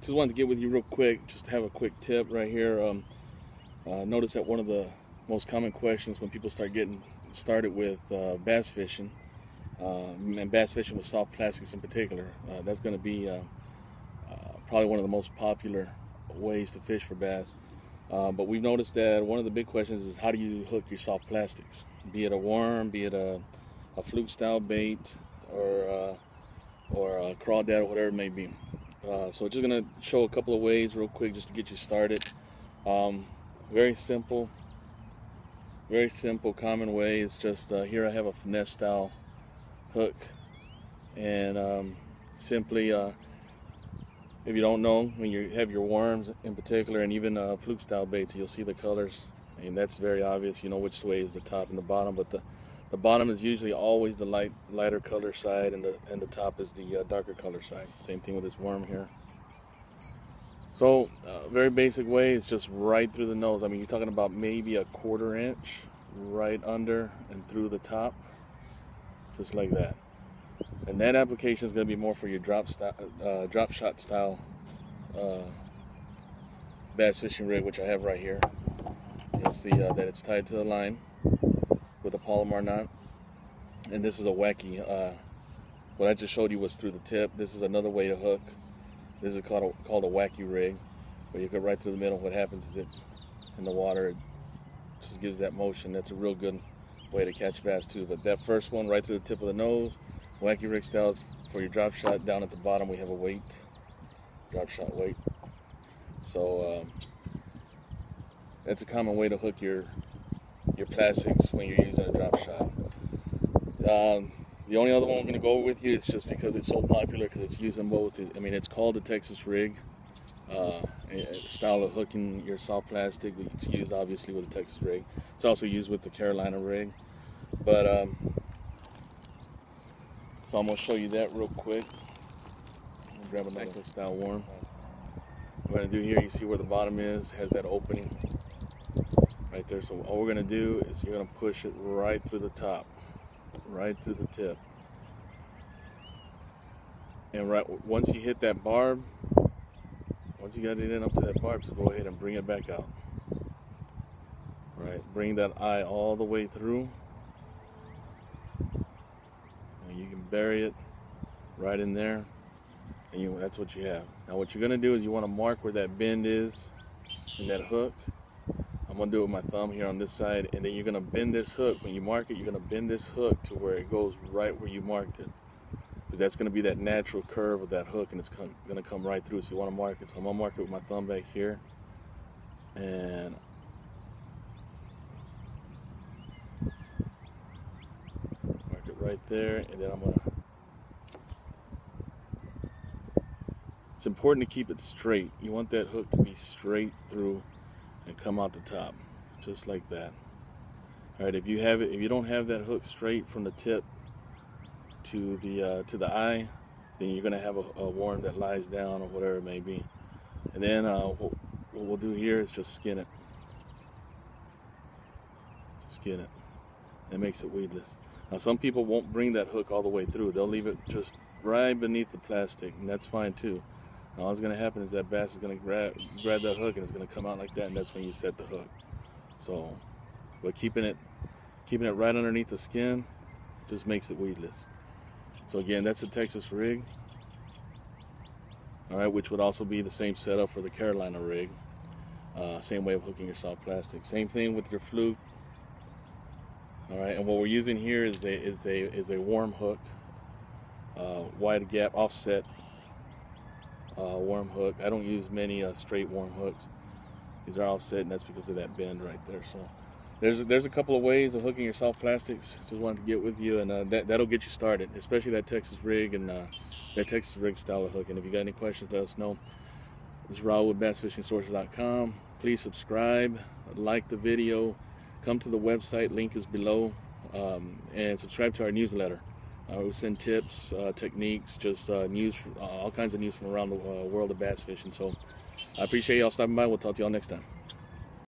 just wanted to get with you real quick, just to have a quick tip right here. Notice that one of the most common questions when people start getting started with bass fishing, and bass fishing with soft plastics in particular, that's going to be probably one of the most popular ways to fish for bass. But we've noticed that one of the big questions is, how do you hook your soft plastics? Be it a worm, be it a fluke style bait, or a crawdad, or whatever it may be. So just going to show a couple of ways real quick just to get you started. Very simple, common way. It's just here I have a finesse style hook, and simply, if you don't know, when you have your worms in particular, and even fluke style baits, you'll see the colors, and that's very obvious. You know which way is the top and the bottom, but the bottom is usually always the lighter color side, and the top is the darker color side. Same thing with this worm here. So very basic way is just right through the nose. I mean, you're talking about maybe a 1/4 inch right under and through the top, just like that. And that application is going to be more for your drop shot style bass fishing rig, which I have right here. You'll see that it's tied to the line with a Palomar knot, and this is a Wacky. What I just showed you was through the tip. This is another way to hook. This is called a Wacky Rig, where you go right through the middle. What happens is, it in the water, it just gives that motion. That's a real good way to catch bass too. But that first one right through the tip of the nose, Wacky Rig style, is for your drop shot. Down at the bottom we have a weight, drop shot weight. So that's a common way to hook your plastics when you're using a drop shot. The only other one we're going to go with you, it's just because it's so popular, because it's used in both. I mean, it's called the Texas rig, style of hooking your soft plastic. It's used obviously with the Texas rig. It's also used with the Carolina rig. But so I'm going to show you that real quick. Grab a necklace style worm. What we're going to do here, you see where the bottom is, has that opening right there. So all we're going to do is you're going to push it right through the top, right through the tip, and once you hit that barb, once you got it in up to that barb, just go ahead and bring it back out. Right, bring that eye all the way through, and you can bury it right in there, and that's what you have. Now what you're going to do is you want to mark where that bend is in that hook. I'm going to do it with my thumb here on this side, and then you're going to bend this hook. When you mark it, you're going to bend this hook to where it goes right where you marked it, because that's going to be that natural curve of that hook, and it's going to come right through. So you want to mark it. So I'm going to mark it with my thumb back here, and mark it right there, and then I'm going to... It's important to keep it straight. You want that hook to be straight through and come out the top, just like that. All right, if you don't have that hook straight from the tip to the eye, then you're gonna have a worm that lies down or whatever it may be. And then what we'll do here is just skin it. Just skin it. It makes it weedless. Now some people won't bring that hook all the way through. They'll leave it just right beneath the plastic, and that's fine too. Now all that's going to happen is that bass is going to grab that hook, and it's going to come out like that, and that's when you set the hook. So, but keeping it right underneath the skin just makes it weedless. So again, that's the Texas rig. All right, which would also be the same setup for the Carolina rig. Same way of hooking your soft plastic. Same thing with your fluke. All right, and what we're using here is a worm hook, wide gap offset worm hook. I don't use many straight worm hooks. These are offset, and that's because of that bend right there. So there's a couple of ways of hooking your soft plastics. Just wanted to get with you, and that'll get you started, especially that Texas rig and that Texas rig style of hooking. If you got any questions, let us know. This is Raul with bassfishingsources.com. Please subscribe, like the video, come to the website, link is below, and subscribe to our newsletter. We send tips, techniques, just news, all kinds of news from around the world of bass fishing. So I appreciate y'all stopping by. We'll talk to y'all next time.